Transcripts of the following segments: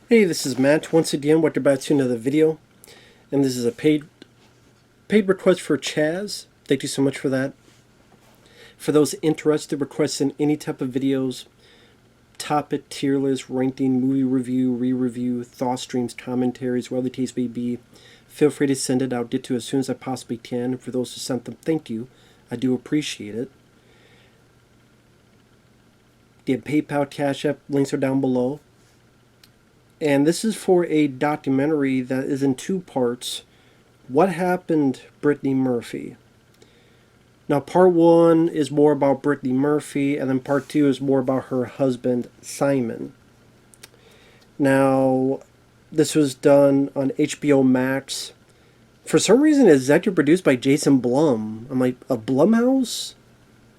Hey, this is Matt. Once again, welcome back to another video. And this is a paid request for Chaz. Thank you so much for that. For those interested, requesting any type of videos, topic, tier list, ranking, movie review, re-review, thought streams, commentaries, whatever the case may be, feel free to send it. I'll get to it as soon as I possibly can. And for those who sent them, thank you. I do appreciate it. The PayPal, CashApp links are down below. And this is for a documentary that is in two parts. What happened, Brittany Murphy? Now, part one is more about Brittany Murphy, and then part two is more about her husband, Simon. Now, this was done on HBO Max. For some reason, it's executive produced by Jason Blum. I'm like, a Blumhouse?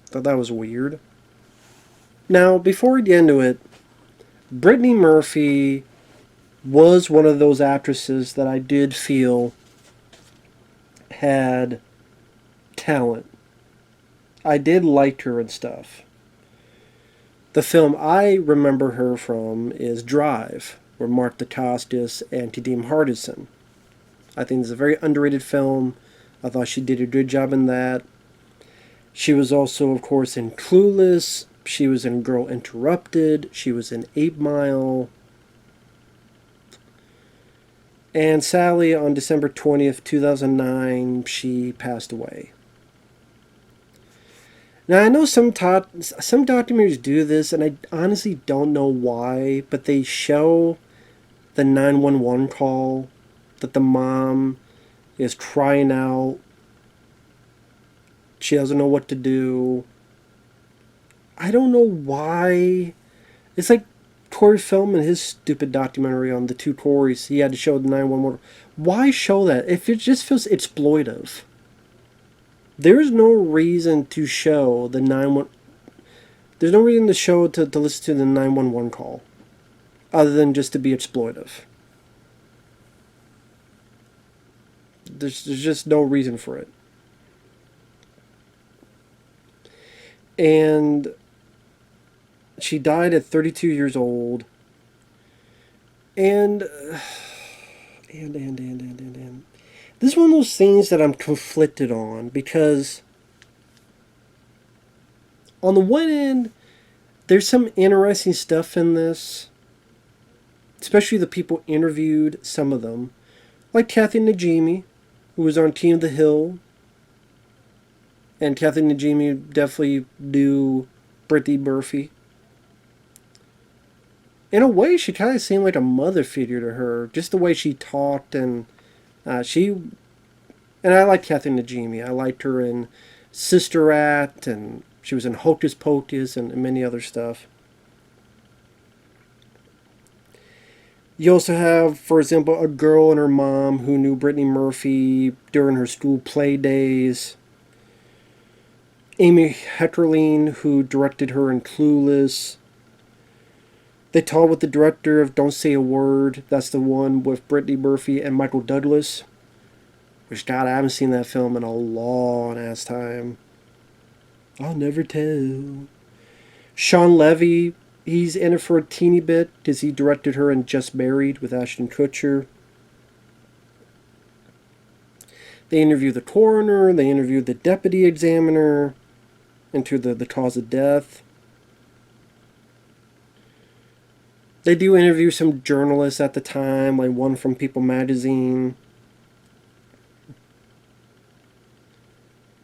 Thought that was weird. Now, before we get into it, Brittany Murphy was one of those actresses that I did feel had talent. I did like her and stuff. The film I remember her from is Drive, where Mark Dacascos and Kadeem Hardison. I think it's a very underrated film. I thought she did a good job in that. She was also, of course, in Clueless. She was in Girl Interrupted. She was in 8 Mile. And sadly, on December 20th, 2009, she passed away. Now, I know some documentaries do this, and I honestly don't know why, but they show the 911 call that the mom is crying out. She doesn't know what to do. I don't know why. It's like Corey Feldman, his stupid documentary on the two Corys. He had to show the 911. Why show that? If it just feels exploitive. There's no reason to show the 911. There's no reason to show to listen to the 911 call, other than just to be exploitive. There's just no reason for it. And she died at 32 years old. And this is one of those things that I'm conflicted on, because on the one end, there's some interesting stuff in this, especially the people interviewed, some of them, like Kathy Najimy, who was on Team of the Hill. And Kathy Najimy definitely knew Brittany Murphy. In a way, she kind of seemed like a mother figure to her, just the way she talked, and and I liked Kathy Najimy. I liked her in Sister Act, and she was in Hocus Pocus, and many other stuff. You also have, for example, a girl and her mom who knew Brittany Murphy during her school play days. Amy Heckerling, who directed her in Clueless. They talked with the director of Don't Say a Word. That's the one with Brittany Murphy and Michael Douglas. Which, God, I haven't seen that film in a long ass time. I'll never tell. Sean Levy, he's in it for a teeny bit because he directed her in Just Married with Ashton Kutcher. They interviewed the coroner. They interviewed the deputy examiner into the cause of death. They do interview some journalists at the time, like one from People magazine.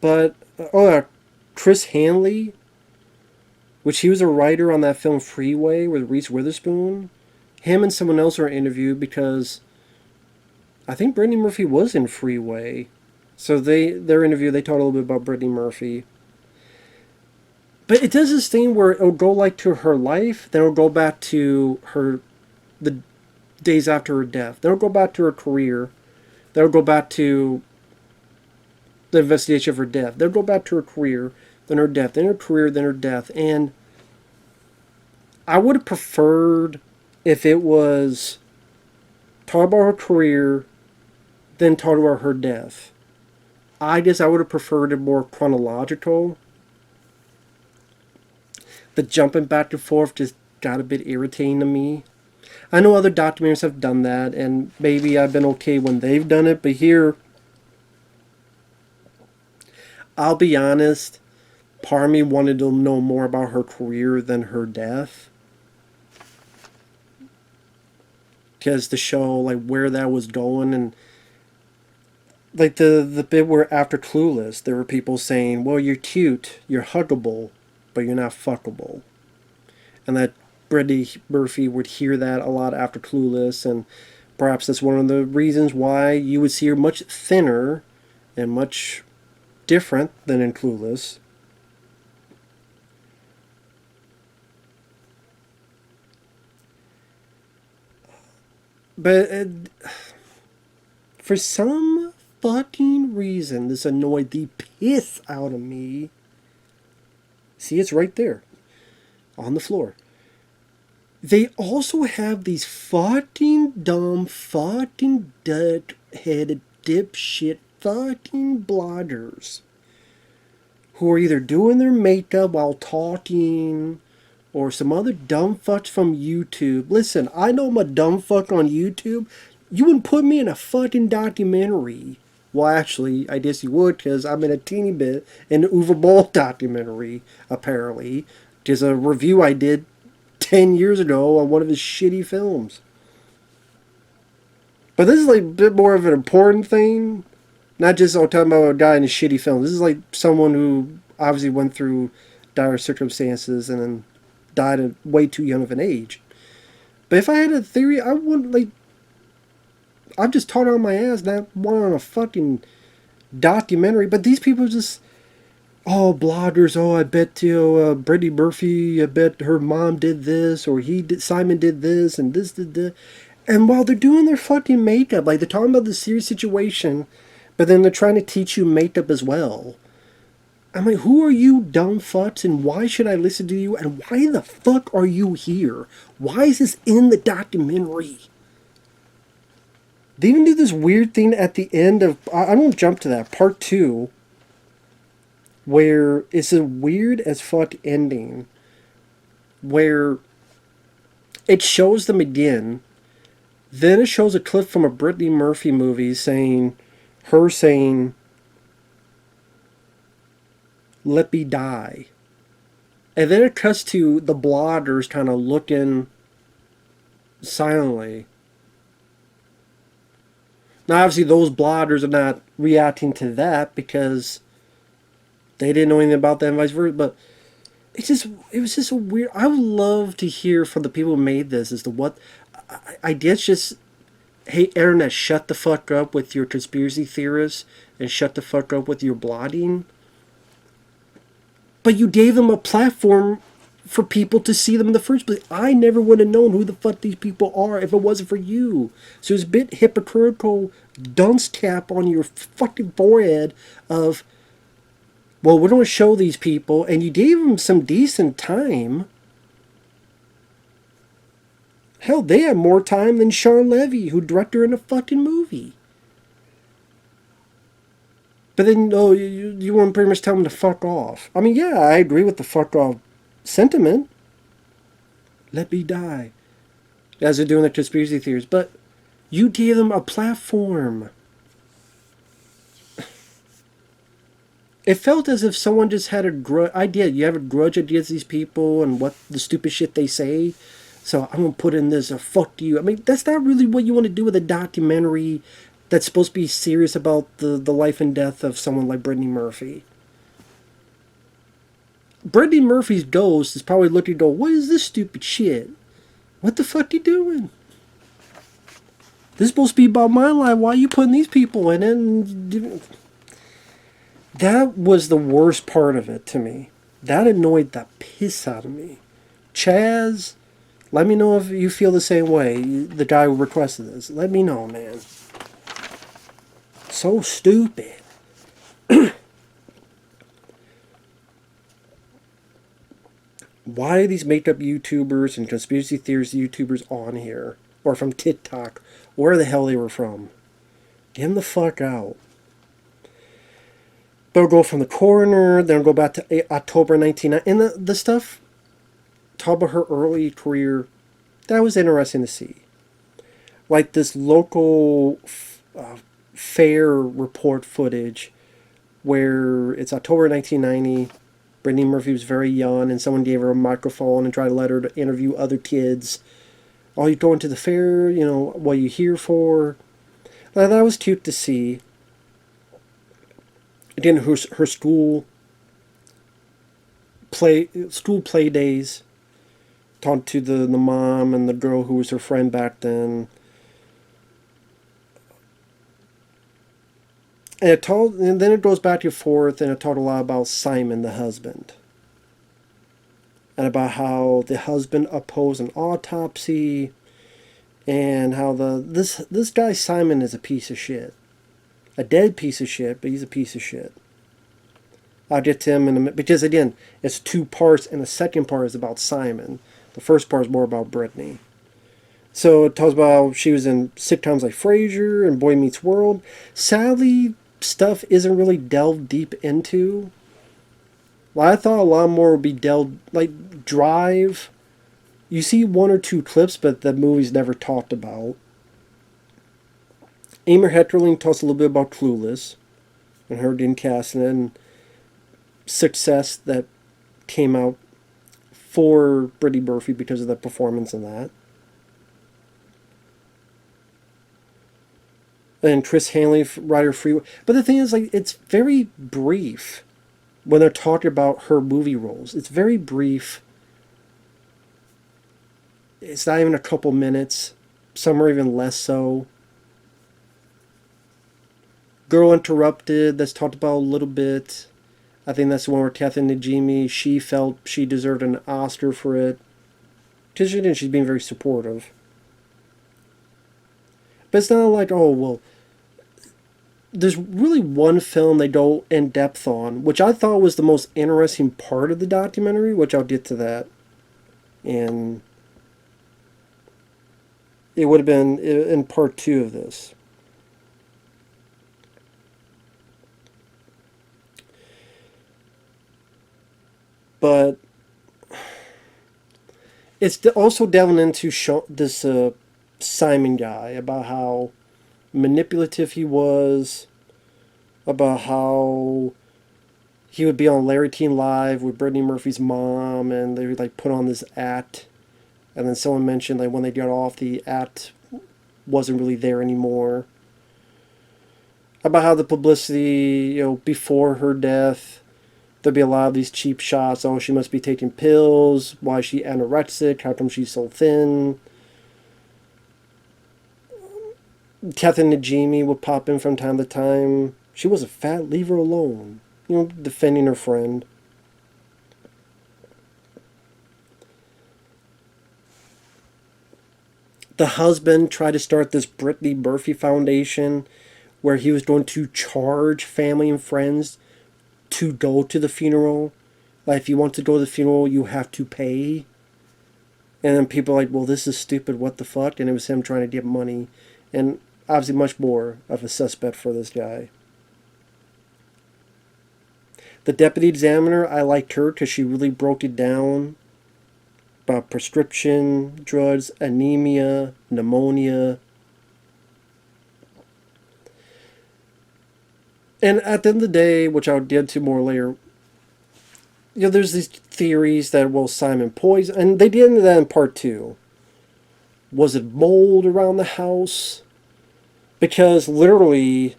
But, Chris Hanley, which he was a writer on that film Freeway with Reese Witherspoon. Him and someone else were interviewed because I think Brittany Murphy was in Freeway. So their interview, they talked a little bit about Brittany Murphy. But it does this thing where it'll go like to her life, then it'll go back to the days after her death. Then it'll go back to her career. Then it'll go back to the investigation of her death. Then it'll go back to her career, then her death, then her career, then her death. And I would have preferred if it was talk about her career, then talk about her death. I guess I would have preferred it more chronological. The jumping back and forth just got a bit irritating to me. I know other documentaries have done that, and maybe I've been okay when they've done it, but here, I'll be honest, part of me wanted to know more about her career than her death. Because to show like where that was going, and like the bit where after Clueless there were people saying, well, you're cute, you're huggable, but you're not fuckable. And that Brittany Murphy would hear that a lot after Clueless, and perhaps that's one of the reasons why you would see her much thinner and much different than in Clueless. But for some fucking reason, this annoyed the piss out of me. See, it's right there on the floor. They also have these fucking dumb, fucking dead-headed, dipshit fucking bloggers who are either doing their makeup while talking or some other dumb fucks from YouTube. Listen, I know I'm a dumb fuck on YouTube. You wouldn't put me in a fucking documentary. Well, actually, I guess you would, because I'm in a teeny bit in the Uwe Boll documentary, apparently. Just a review I did 10 years ago on one of his shitty films. But this is like a bit more of an important thing. Not just talking about a guy in a shitty film. This is like someone who obviously went through dire circumstances and then died at way too young of an age. But if I had a theory, I wouldn't like. I'm just talking on my ass, not one on a fucking documentary. But these people just, oh, bloggers. Oh, I bet Brittany Murphy. I bet her mom did this, or Simon did this, and this did that. And while they're doing their fucking makeup, like they're talking about the serious situation, but then they're trying to teach you makeup as well. I'm like, who are you dumb fucks, and why should I listen to you, and why the fuck are you here? Why is this in the documentary? They even do this weird thing at the end of, I don't jump to that, part 2, where it's a weird as fuck ending, where it shows them again, then it shows a clip from a Brittany Murphy movie saying, let me die. And then it cuts to the bloggers kind of looking silently. Now, obviously, those bloggers are not reacting to that because they didn't know anything about that and vice versa. But it was just a weird. I would love to hear from the people who made this as to what. I guess just, hey, internet, shut the fuck up with your conspiracy theorists and shut the fuck up with your blogging. But you gave them a platform for people to see them in the first place. I never would have known who the fuck these people are if it wasn't for you. So it's a bit hypocritical dunce cap on your fucking forehead of, well, we're going to show these people, and you gave them some decent time. Hell, they had more time than Sean Levy, who directed her in a fucking movie. But then, oh, you want to pretty much tell them to fuck off. I mean, yeah, I agree with the fuck off sentiment. Let me die. As they're doing the conspiracy theories. But you gave them a platform. It felt as if someone just had a grudge. You have a grudge against these people and what the stupid shit they say. So I'm going to put in this, fuck you. I mean, that's not really what you want to do with a documentary that's supposed to be serious about the life and death of someone like Brittany Murphy. Brittany Murphy's ghost is probably looking to go, what is this stupid shit? What the fuck you doing? This is supposed to be about my life. Why are you putting these people in it? That was the worst part of it to me. That annoyed the piss out of me. Chaz, let me know if you feel the same way. The guy who requested this. Let me know, man. So stupid. Why are these makeup YouTubers and conspiracy theories YouTubers on here? Or from TikTok? Where the hell they were from? Get them the fuck out. They'll go from the coroner, then go back to October 1990. And the stuff, talk about her early career, That was interesting to see. Like this local fair report footage where it's October 1990. Brittany Murphy was very young, and someone gave her a microphone and tried to let her to interview other kids. Oh, you going to the fair? You know, what are you here for? Now, that was cute to see. Again, her school play days. Talked to the mom and the girl who was her friend back then. And then it goes back and forth, and it talked a lot about Simon, the husband, and about how the husband opposed an autopsy, and how this guy Simon is a piece of shit, a dead piece of shit, but he's a piece of shit. I'll get to him in a minute because again, it's two parts, and the second part is about Simon. The first part is more about Brittany. So it talks about how she was in sitcoms like Frasier and Boy Meets World. Sadly, stuff isn't really delved deep into. Well, I thought a lot more would be delved, like Drive. You see one or two clips, but the movie's never talked about. Amor Heckerling talks a little bit about Clueless and her getting cast and success that came out for Brittany Murphy because of the performance in that. And Chris Hanley, writer Freeway. But the thing is, like, it's very brief when they're talking about her movie roles. It's very brief. It's not even a couple minutes. Some are even less so. Girl Interrupted, that's talked about a little bit. I think that's the one where Catherine Najimy, she felt she deserved an Oscar for it. Because she's being very supportive. But it's not like, oh, well, there's really one film they go in depth on, which I thought was the most interesting part of the documentary, which I'll get to that. And it would have been in part 2 of this. But it's also delving into this Simon guy, about how manipulative he was, about how he would be on Larry King Live with Brittany Murphy's mom, and they would like put on this act, and then someone mentioned like when they got off, the act wasn't really there anymore. About how the publicity, before her death, there'd be a lot of these cheap shots. Oh, she must be taking pills. Why is she anorexic? How come she's so thin? Catherine Najimy would pop in from time to time. She wasn't fat, leave her alone. Defending her friend. The husband tried to start this Brittany Murphy Foundation where he was going to charge family and friends to go to the funeral. Like, if you want to go to the funeral, you have to pay. And then people are like, well, this is stupid, what the fuck? And it was him trying to get money. And obviously much more of a suspect for this guy. The deputy examiner, I liked her because she really broke it down about prescription drugs, anemia, pneumonia. And at the end of the day, which I'll get to more later, there's these theories that, well, Simon poisoned, and they get into that in part 2. Was it mold around the house? Because literally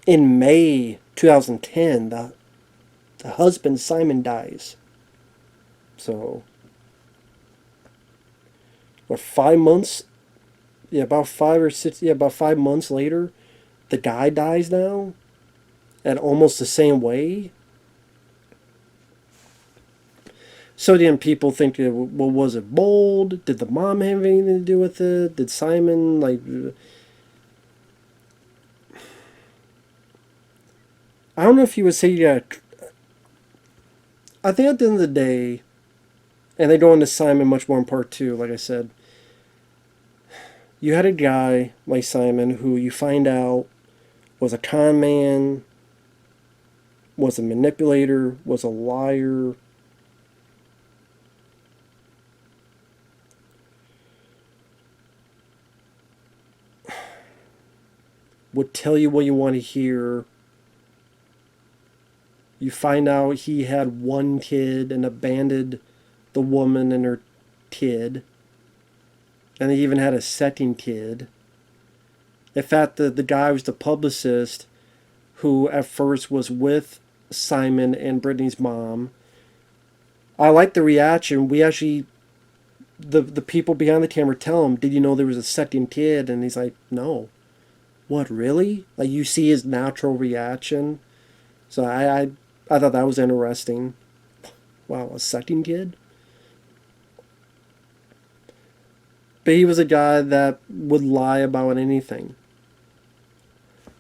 in May 2010, the husband, Simon, dies. So, what, 5 months? Yeah, about 5 or 6, about 5 months later, the guy dies now? At almost the same way? So then people think, well, was it mold? Did the mom have anything to do with it? Did Simon, like... I don't know if you would say, yeah... I think at the end of the day, and they go into Simon much more in part 2, like I said, you had a guy like Simon who you find out was a con man, was a manipulator, was a liar. would tell you what you want to hear. You find out he had one kid and abandoned the woman and her kid. And they even had a second kid. In fact, the guy was the publicist who at first was with Simon and Brittany's mom. I like the reaction. We actually, the people behind the camera tell him, did you know there was a second kid? And he's like, no. What, really? Like, you see his natural reaction. So I thought that was interesting. Wow, a second kid? But he was a guy that would lie about anything.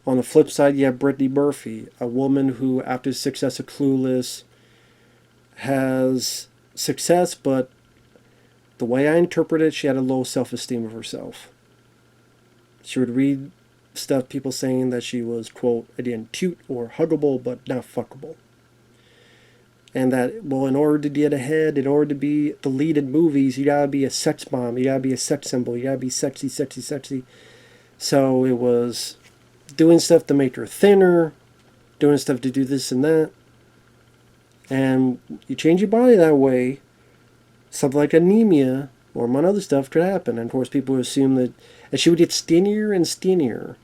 On the flip side, you have Brittany Murphy, a woman who, after success of Clueless, has success, but the way I interpret it, she had a low self-esteem of herself. She would read stuff, people saying that she was, quote, again, cute or huggable, but not fuckable. And that, well, in order to get ahead, in order to be the lead in movies, you gotta be a sex bomb, you gotta be a sex symbol, you gotta be sexy, sexy, sexy. So it was doing stuff to make her thinner, doing stuff to do this and that. And you change your body that way, something like anemia or among other stuff could happen. And of course, people would assume that she would get skinnier and skinnier.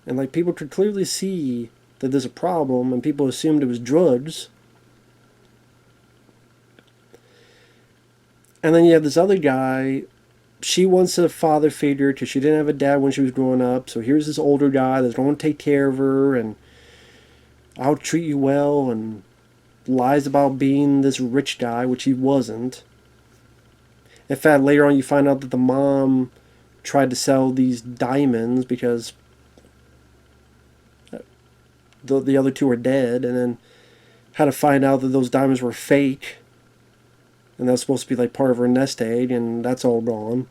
And like people could clearly see that there's a problem, and people assumed it was drugs. And then you have this other guy. She wants a father figure because she didn't have a dad when she was growing up. So here's this older guy that's going to take care of her and I'll treat you well, and lies about being this rich guy, which he wasn't. In fact, later on you find out that the mom tried to sell these diamonds because the other two are dead, and then had to find out that those diamonds were fake, and that was supposed to be like part of her nest egg, and that's all gone.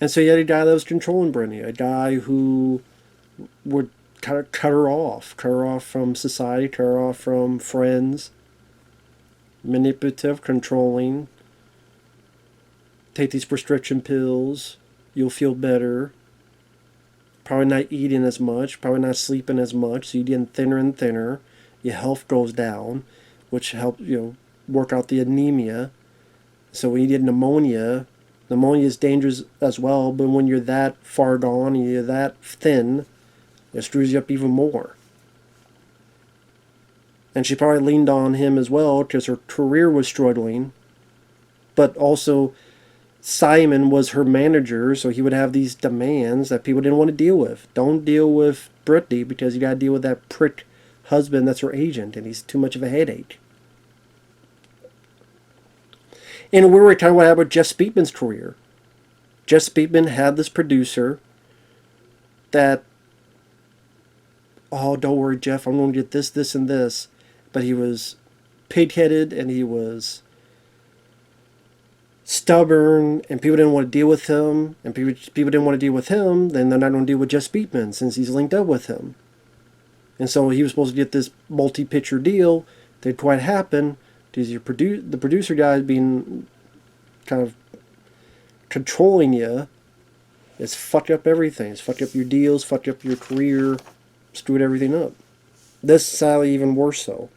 And so you had a guy that was controlling Brittany, a guy who would kind of cut her off from society, cut her off from friends, manipulative, controlling. Take these prescription pills, you'll feel better. Probably not eating as much, probably not sleeping as much, so you're getting thinner and thinner. Your health goes down, which helps, work out the anemia. So when you get pneumonia is dangerous as well, but when you're that far gone and you're that thin, it screws you up even more. And she probably leaned on him as well because her career was struggling, but also Simon was her manager, so he would have these demands that people didn't want to deal with. Don't deal with Brittany because you got to deal with that prick husband that's her agent, and he's too much of a headache. And we were talking about what happened with Jess Speakman's career. Jess Speakman had this producer that, oh, don't worry, Jeff, I'm going to get this, this, and this. But he was pig-headed, and he was stubborn, and people didn't want to deal with him. And people didn't want to deal with him, then they're not going to deal with Jess Speakman since he's linked up with him. And so he was supposed to get this multi-picture deal. Didn't quite happen. Because the producer guy being kind of controlling you. It's fucked up everything. It's fucked up your deals, fucked up your career, screwed everything up. This is sadly even worse so.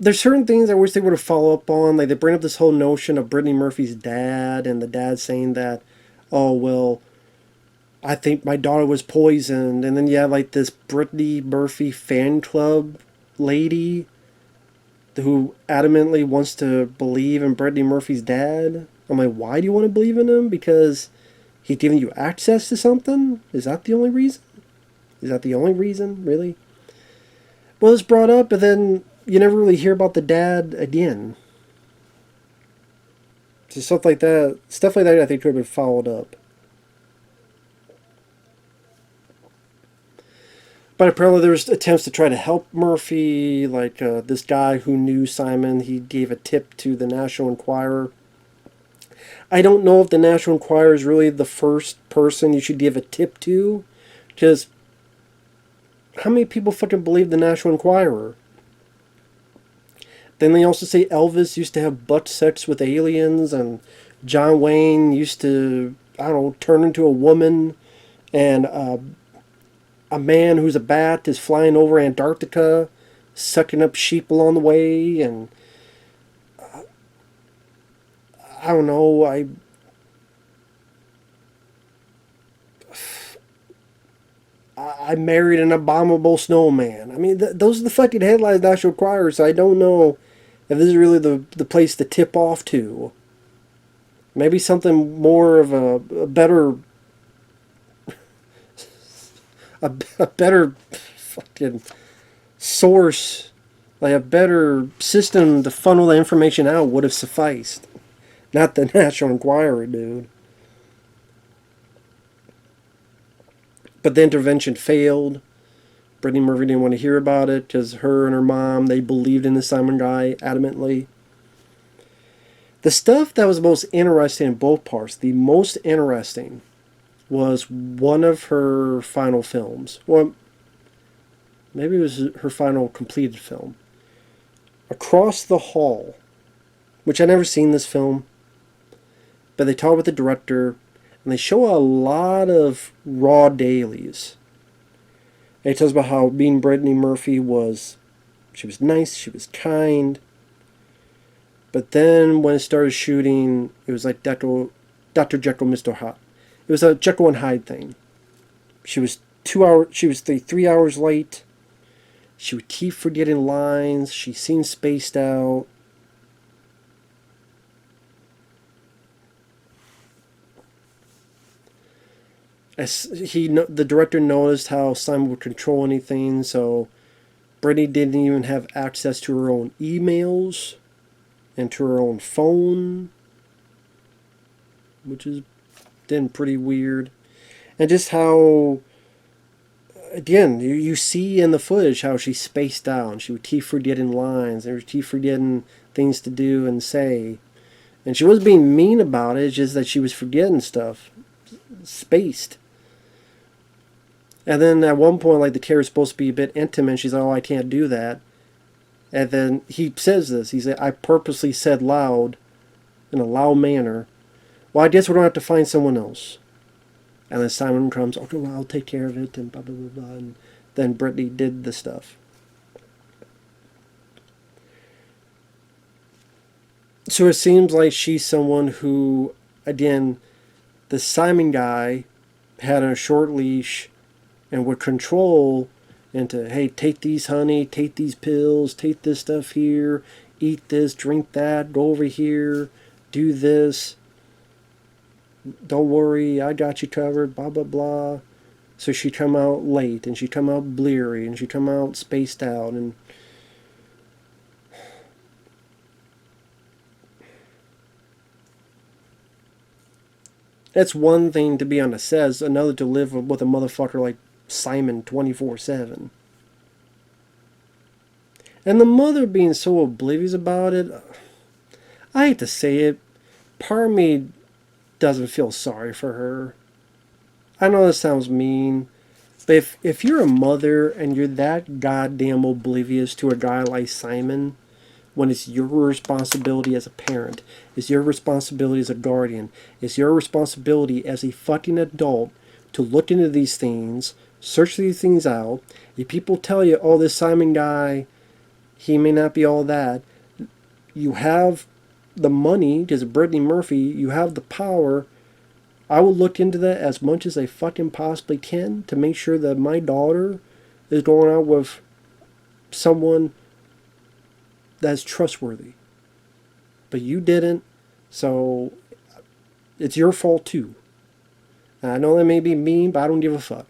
There's certain things I wish they would have followed up on. Like they bring up this whole notion of Brittany Murphy's dad, and the dad saying that, oh, well, I think my daughter was poisoned. And then you have like this Brittany Murphy fan club lady who adamantly wants to believe in Brittany Murphy's dad. I'm like, why do you want to believe in him? Because he's giving you access to something? Is that the only reason? Is that the only reason, really? Well, it's brought up, but then you never really hear about the dad again. So stuff like that I think could have been followed up. But apparently there was attempts to try to help Murphy, like this guy who knew Simon, he gave a tip to the National Enquirer. I don't know if the National Enquirer is really the first person you should give a tip to, because how many people fucking believe the National Enquirer? Then they also say Elvis used to have butt sex with aliens, and John Wayne used to, I don't know, turn into a woman, and a man who's a bat is flying over Antarctica, sucking up sheep along the way, and I don't know, I married an abominable snowman. I mean, those are the fucking headlines National Enquirer, so I don't know if this is really the place to tip off to. Maybe something more of a better a better fucking source, like a better system to funnel the information out would have sufficed. Not the National Enquirer, dude. But the intervention failed. Brittany Murphy didn't want to hear about it because her and her mom, they believed in the Simon guy adamantly. The stuff that was most interesting in both parts, the most interesting, was one of her final films. Well, maybe it was her final completed film. Across the Hall, which I'd never seen this film, but they talk with the director, and they show a lot of raw dailies. And he tells about how being Brittany Murphy she was nice, she was kind. But then when it started shooting, it was like Dr. Jekyll, Mr. Hyde. It was a Jekyll and Hyde thing. She was 3 hours late. She would keep forgetting lines. She seemed spaced out. The director noticed how Simon would control anything, so Brittany didn't even have access to her own emails and to her own phone, which is then pretty weird. And just how, again, you see in the footage how she spaced out. She would keep forgetting lines, and she would keep forgetting things to do and say. And she wasn't being mean about it, it's just that she was forgetting stuff. Spaced. And then at one point, like, the chair is supposed to be a bit intimate, and she's like, oh, I can't do that. And then he says this. He said, I purposely said loud, in a loud manner, well, I guess we don't have to find someone else. And then Simon comes, okay, well, I'll take care of it, and blah, blah, blah, blah. And then Brittany did the stuff. So it seems like she's someone who, again, the Simon guy had a short leash and would control into, hey, take these, honey, take these pills, take this stuff here, eat this, drink that, go over here, do this. Don't worry, I got you covered, blah, blah, blah. So she'd come out late, and she'd come out bleary, and she'd come out spaced out, and that's one thing to be on a set, another to live with a motherfucker like Simon 24/7. And the mother being so oblivious about it, I hate to say it, part of me doesn't feel sorry for her. I know this sounds mean, but if you're a mother and you're that goddamn oblivious to a guy like Simon, when it's your responsibility as a parent, it's your responsibility as a guardian, it's your responsibility as a fucking adult to look into these things, search these things out. If people tell you, oh, this Simon guy, he may not be all that, you have the money, because of Brittany Murphy, you have the power. I will look into that as much as I fucking possibly can to make sure that my daughter is going out with someone that's trustworthy. But you didn't, so it's your fault too. And I know that may be mean, but I don't give a fuck.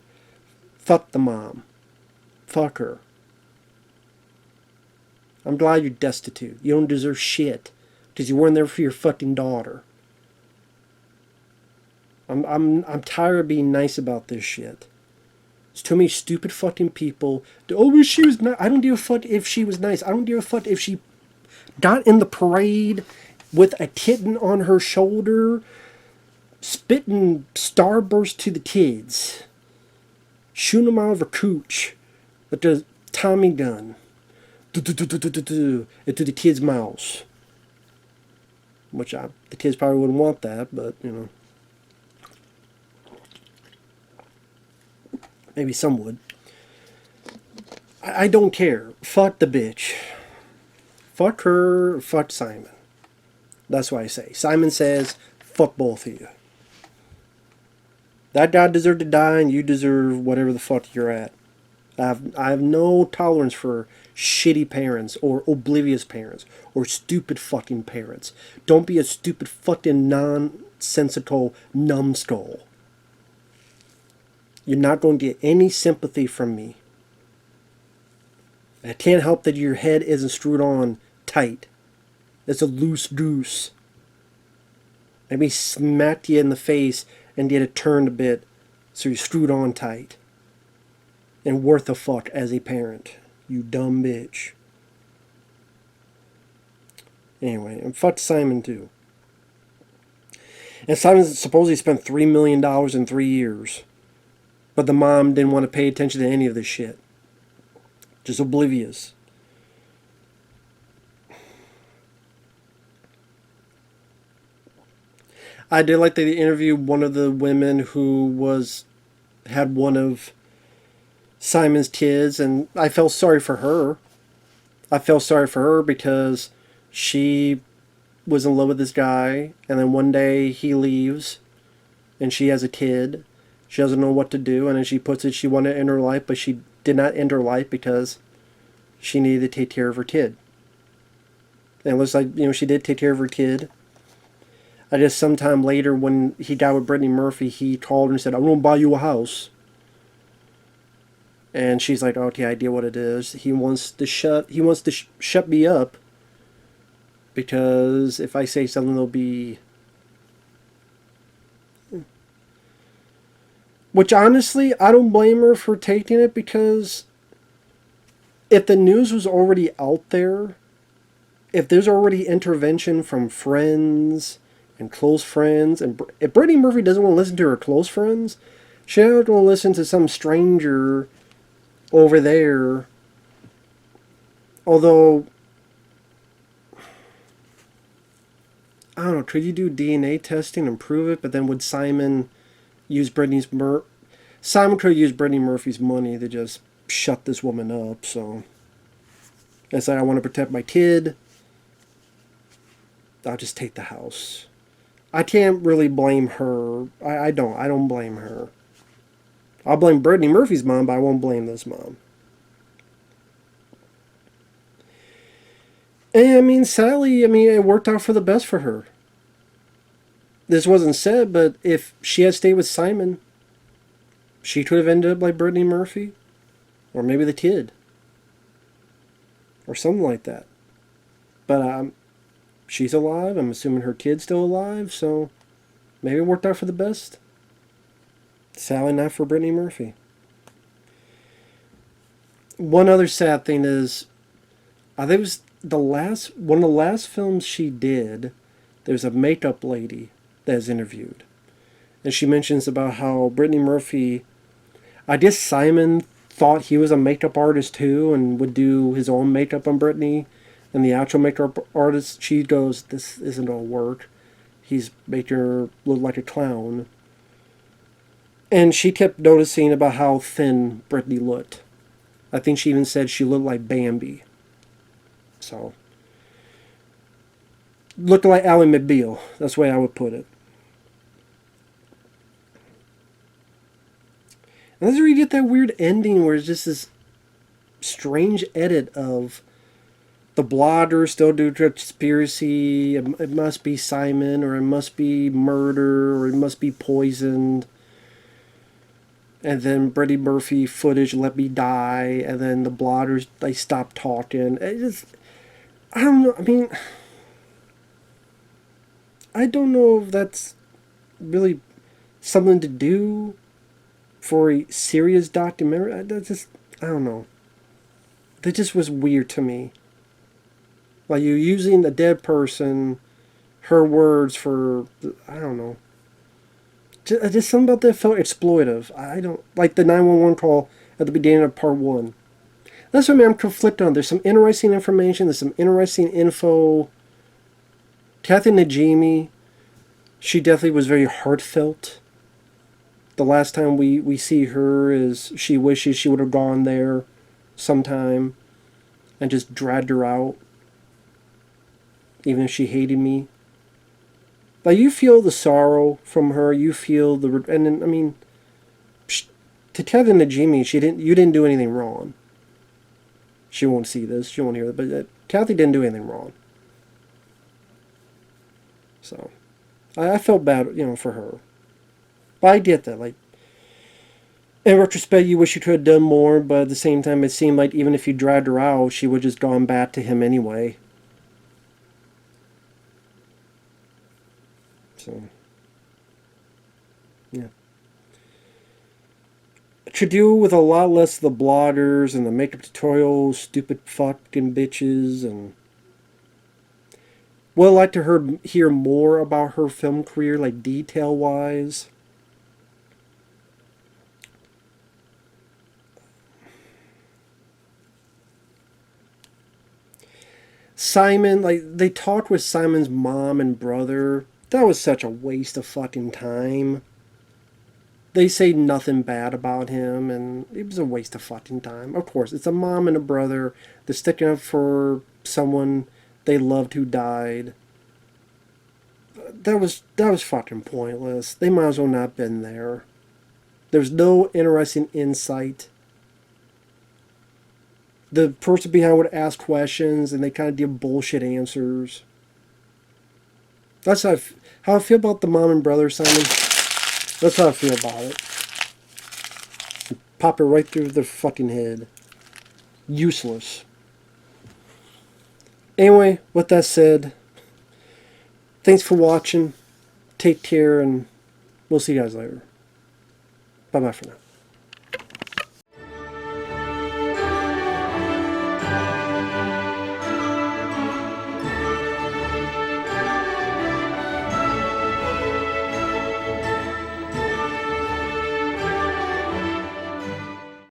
Fuck the mom. Fuck her. I'm glad you're destitute. You don't deserve shit because you weren't there for your fucking daughter. I'm tired of being nice about this shit. There's too many stupid fucking people. Oh, she was nice. I don't give a fuck if she was nice. I don't give a fuck if she got in the parade with a kitten on her shoulder, spitting starburst to the kids, shooting them out of her cooch with the Tommy gun. into the kid's mouth. Which the kids probably wouldn't want that, but, maybe some would. I don't care. Fuck the bitch. Fuck her, fuck Simon. That's what I say. Simon says, fuck both of you. That guy deserved to die, and you deserve whatever the fuck you're at. I have no tolerance for shitty parents or oblivious parents or stupid fucking parents. Don't be a stupid fucking nonsensical numbskull. You're not going to get any sympathy from me. I can't help that your head isn't screwed on tight. It's a loose goose. Maybe smacked you in the face and get it turned a bit so you're screwed on tight. And worth a fuck as a parent. You dumb bitch. Anyway, and fuck Simon too. And Simon supposedly spent $3 million in 3 years. But the mom didn't want to pay attention to any of this shit. Just oblivious. I did like that they interviewed one of the women who had one of Simon's kids, and I felt sorry for her. I felt sorry for her because she was in love with this guy, and then one day he leaves, and she has a kid. She doesn't know what to do, and then she puts it, she wanted to end her life, but she did not end her life because she needed to take care of her kid. And it looks like, she did take care of her kid. I guess sometime later when he got with Brittany Murphy, he called her and said, "I'm going to buy you a house." And she's like, "Okay, I idea what it is. He wants to shut me up because if I say something, there'll be..." Which honestly, I don't blame her for taking it, because if the news was already out there, if there's already intervention from friends and close friends, and if Brittany Murphy doesn't want to listen to her close friends, she's not going to listen to some stranger over there. Although, I don't know, could you do DNA testing and prove it? But then would Simon use Simon could use Brittany Murphy's money to just shut this woman up, so it's like, I want to protect my kid. I'll just take the house. I can't really blame her. I don't blame her. I'll blame Brittany Murphy's mom, but I won't blame this mom. And sadly, it worked out for the best for her. This wasn't said, but if she had stayed with Simon, she could have ended up like Brittany Murphy. Or maybe the kid. Or something like that. But she's alive. I'm assuming her kid's still alive, so maybe it worked out for the best. Sadly, not for Brittany Murphy. One other sad thing is, I think it was one of the last films she did, there's a makeup lady that is interviewed. And she mentions about how Brittany Murphy, I guess Simon thought he was a makeup artist too and would do his own makeup on Brittany. And the actual makeup artist, she goes, "This isn't going to work. He's making her look like a clown." And she kept noticing about how thin Brittany looked. I think she even said she looked like Bambi. So, looked like Ally McBeal. That's the way I would put it. And that's where you get that weird ending where it's just this strange edit of the blogger still do conspiracy. It must be Simon, or it must be murder, or it must be poisoned. And then Brittany Murphy footage, "Let me die," and then the bloggers, they stop talking. I don't know. I don't know if that's really something to do for a serious documentary. I don't know. That just was weird to me. Like, you're using a dead person, her words for, I don't know. Just something about that felt exploitive. I don't, like the 911 call at the beginning of part 1. That's what I mean, I'm conflicted on. There's some interesting information. There's some interesting info. Kathy Najimy, she definitely was very heartfelt. The last time we see her is she wishes she would have gone there sometime and just dragged her out, even if she hated me. Like, you feel the sorrow from her. You feel the... And then, I mean, to Kathy Najimy, you didn't do anything wrong. She won't see this. She won't hear it. But Kathy didn't do anything wrong. So, I felt bad, for her. But I get that. Like, in retrospect, you wish you could have done more, but at the same time, it seemed like even if you dragged her out, she would have just gone back to him anyway. So, yeah. To do with a lot less of the bloggers and the makeup tutorials, stupid fucking bitches, and would like to hear more about her film career, like detail-wise. Simon, like, they talked with Simon's mom and brother. That was such a waste of fucking time. They say nothing bad about him, and it was a waste of fucking time. Of course, it's a mom and a brother. They're sticking up for someone they loved who died. That was fucking pointless. They might as well not have been there. There's no interesting insight. The person behind would ask questions, and they kind of give bullshit answers. That's how I feel about the mom and brother, Simon. That's how I feel about it. Pop it right through the fucking head. Useless. Anyway, with that said, thanks for watching. Take care, and we'll see you guys later. Bye-bye for now.